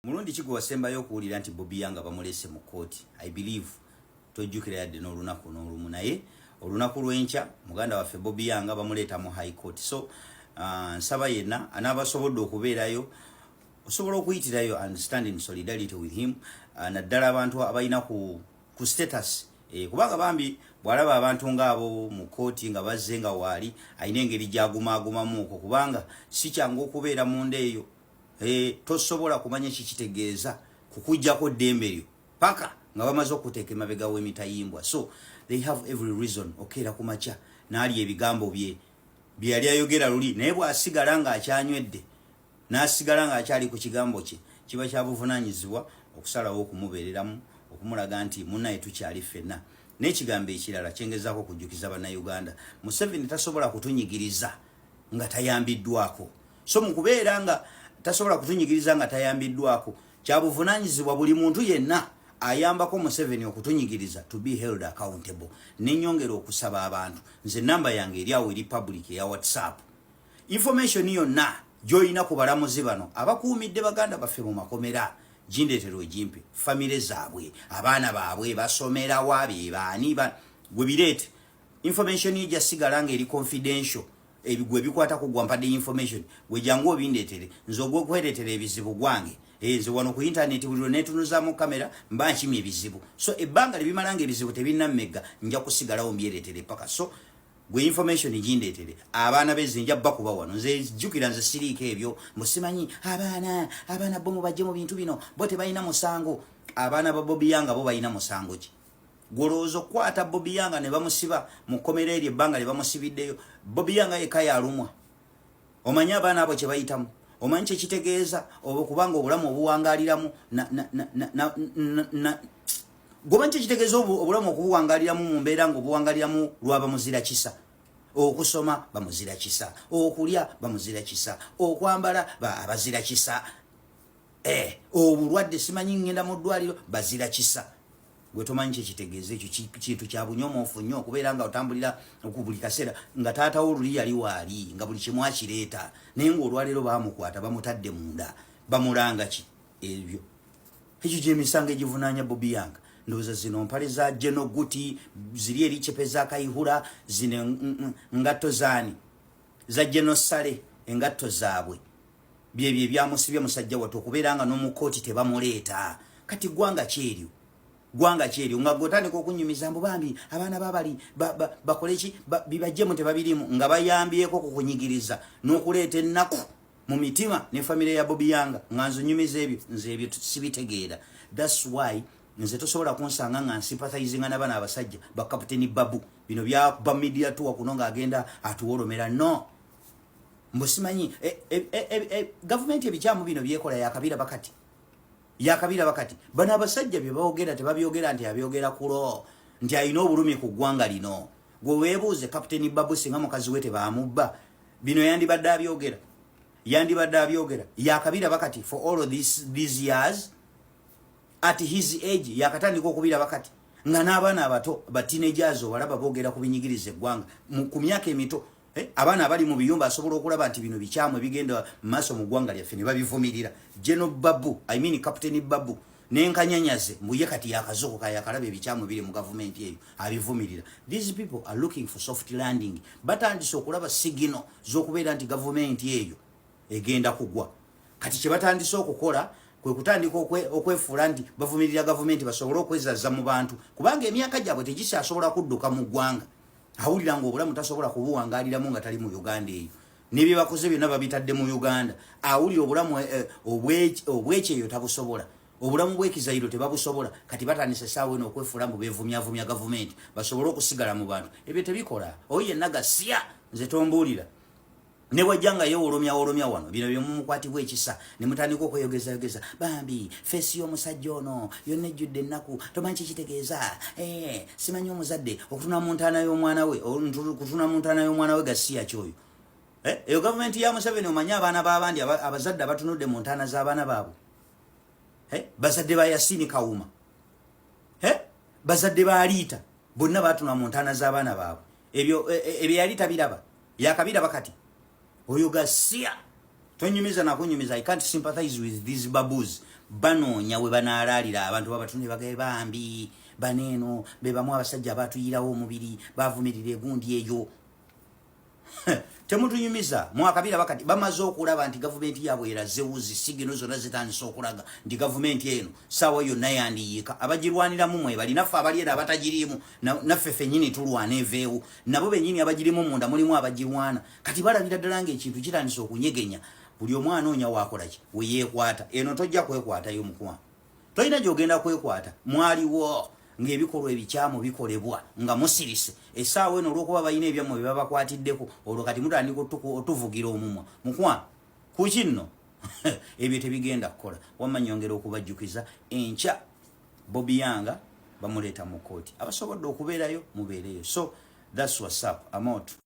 Mulundi kigo wasembayo okuwulira nti Bobby Yanga bamulese mu kooti. I believe tojjukira yadde n'olunaku n'olumu naye olunaku lw'enkya muganda waffe Bobby Yanga bamuleeta mu high court. So nsaba yenna anaabasobodde okubeerayo osobola okuyitirayo and stand in solidarity with him naddala abantu abalina ku status kubanga bambi bwalaba abantu ng'abo mu kooti nga bazze nga waali alina engeri gy'agumaagumamu okwo kubanga si kyangu okubeera munda eyo. Tosobola kumanya kikitegeeza kukujjako ddembe lyo paka nga bamaze okuteeka emabega w'emitayimbwa. So they have every reason okeera ku makya n'ali ebigambo bye yali ayogera luli naye bw'asigala ng'akyanywedde n'asigala ng'akyali ku kigambo kye kiba kya buvunaanyizibwa okusalawo okumubeereramu okumulaga nti munnaye tukyali ffenna. N'ekigambo ekirala kyengezaako okujjukiza bannayuganda, Museveni tasobola kutunyigiriza nga tayambiddwako. So mu kubeera nga tasobola kutunyigiriza nga tayambiddwako kya buvunaanyizibwa buli muntu yenna ayambako Museveni okutunyigiriza to be held accountable. N'ennyongera okusaba abantu, nze namba yange eri awo eri public ya WhatsApp, information yonna gy'olina ku balamuzi bano abakuumidde baganda baffe mu makomera gindeetera ogimpe, famire zaabwe, abaana baabwe basomera wa be baani gwe bireete. Information ye gyasigala nga eri confidential, ebigwe bikwata kugwa mpadde information gwe jangu obindeetere nze ogw'okwereetera ebizibu gwange nze wano ku internet buli lwe neetunuzaamu kamera mba nkimya ebizibu. So ebbanga libimala nga ebizibu tebinnamegga nja kusigalawo mbyereetere paka. So gwe information gindeetere abaana beze nja bakuba wano nze jjukira nze siriiko ebyo musimanyi abaana bo mubajje mu bintu bino bo tebalina musango. Abaana ba Bobby Yanga bo balina musango ki? Goloozo kwata Bobby Yanga ne bamusiba mu komera eryo ebbanga lye bamusibiddeyo. Bobby Yanga yekka yalumwa. Omanyi abaana abo kye bayitamu, omanyi kye kitegeeza kubanga obulamu obuwangaaliramu gomanyi kye kitegeeza obulamu okubuwangaaliramu mu mbeera ng'obuwangaaliramu lwaba muzira kisa. Okusoma bamuzira kisa, okulya bamuzira kisa, okwambala abazira kisa, obulwadde simanyi ngenda mu ddwaliro bazira kisa. Gwe tomanyi kye kitegeeza ekyo kintu kya bunyomoofu nnyo okubeera nga otambulira ku buli kaseera nga taatawo luli yali waali nga buli kimu akireeta naye ng'olwaleero baamukwata bamutadde munda bamulanga ki ebyo. Ekyo gy'emisango egivunaanya Bobby Yanga. Ndowooza zino mpale za Jeno Guti ziri eri cepe za Kayihura, zino ngatto zaani za Jeno Sale engatto zaabwe byebyo ebyamusibye musajja wattu okubeera nga n'omukooti tebamuleeta. Kati gwanga kyeryo nga gotandika okunyumiza mbu bambi abaana babali bakoleki bibajjemu tebabirimu nga bayambyeko kukunyigiriza n'okuleeta ennaku mu mitima ne famire ya Bobby Yanga nga nzunyumiza ebyo nze ebyo sibitegeera. That's why nze tosobola kunsanga nga nsympathizinga n'abaana abasajja ba Kapiteni Babu bino bya media tour kuno ng'agenda atuwolomera. No mbusimanyi gavumenti ebikyamu bino byekola yakabira bakati bano abasajja bye boogera tebabyogera nti abyogera kulo nti alina obulumi ku ggwanga lino. Gwe weebuuze Kapiteni Babu singa mukazi we tebaamubba bino yandibadde abyogera yakabira bakati for all of these years at his age yakatandika okubira bakati nga n'abaana abato ba teenagers walaba boogera ku binyigiriza eggwanga ku myaka emito. Abaana abali mu biyumba asobola okulaba nti bino bikyamu ebigenda mu maaso mu ggwanga lyaffe ne babivumirira. Jeno Babu Kapiteni Babu n'enkanyanyaze mbuye kati yakazuukuka yakalaba ebikyamu biri mu gavumenti eyo abivumirira. These people are looking for soft landing. Batandise okulaba sigino z'okubeera nti gavumenti eyo egenda kugwa. Kati kye batandise okukola kwe kutandika okwefuula nti bavumirira gavumenti basobole okwezazza mu bantu kubanga emyaka gyabwe tegisaasobola kudduka mu ggwanga. Awulira ng'obulamu tasobola kubuwangaaliramu nga tali mu Uganda eyo n'ebye bakoze byonna babitadde mu Uganda. Awulira obulamu obwekyeyo tabusobola, obulamu bw'ekizayiro tebabusobola. Kati batandise essaawa eno okwefuula mbu beevumyavumya gavumenti basobole okusigala mu bantu. Ebyo tebikola. Oyo yenna gasya nze tombuulira ne wajjanga yeewolomya wano bino byemumukwatibwa ekisa ne mutandika okweyogeza bambi feesi y'omusajja ono yonna ejjudde ennaku tomanyi kikitegeeza. Simanyi omuzadde okutuna mu ntaana y'omwana we gasiya kyoyo. Eyo gavumenti ya Museveni omanyi abaana b'abandi abazadde abatunudde mu ntaana z'abaana baabwe. Bazadde ba Yasini Kawuma, bazadde ba Aliita bonna baatuna mu ntaana z'abaana baabwe. Ebyo yali tabiraba yakabira bakati oyo gasiya Tonyumiza na kunyumiza. I can't sympathize with these baboos. banoonya we banaalaalira abantu babatunde bagaye bambi baneeno be bamu abasajja abatuyirawo omubiri bavumirira egundi eyo. Temutunyumiza mwakabira bakati bamaze okulaba nti gavumenti yaabwe eraze wuzi sigino zonna zitandise okulaga nti gavumenti eno saawa yonna yandiyiika abagirwaniramu mwe bali naffe abali era abatagirimu naffe ffennyini tulwana eveewo nabo bennyini abagirimu munda mulimu abagirwana kati balabira ddala ng'ekintu kitandise okunyegenya buli omu anoonya waakolaki we yeekwata eno tojja kwekwatayo mukwano tolina gy'ogenda kwekwata mwaliwo ng'ebikolwa ebikyamu bikolebwa nga musirise essaawa eno olw'okuba balina ebyammwe bye babakwatiddeko olwo kati mutandika otuvugira omumwa mukwano ku kinno ebyo tebigenda kukola wamma nyongera okubajjukiza enkya Bobby Yanga bamuleeta mu kkooti abasobodde okubeerayo mubeereyo. So that's what's up. I'm out.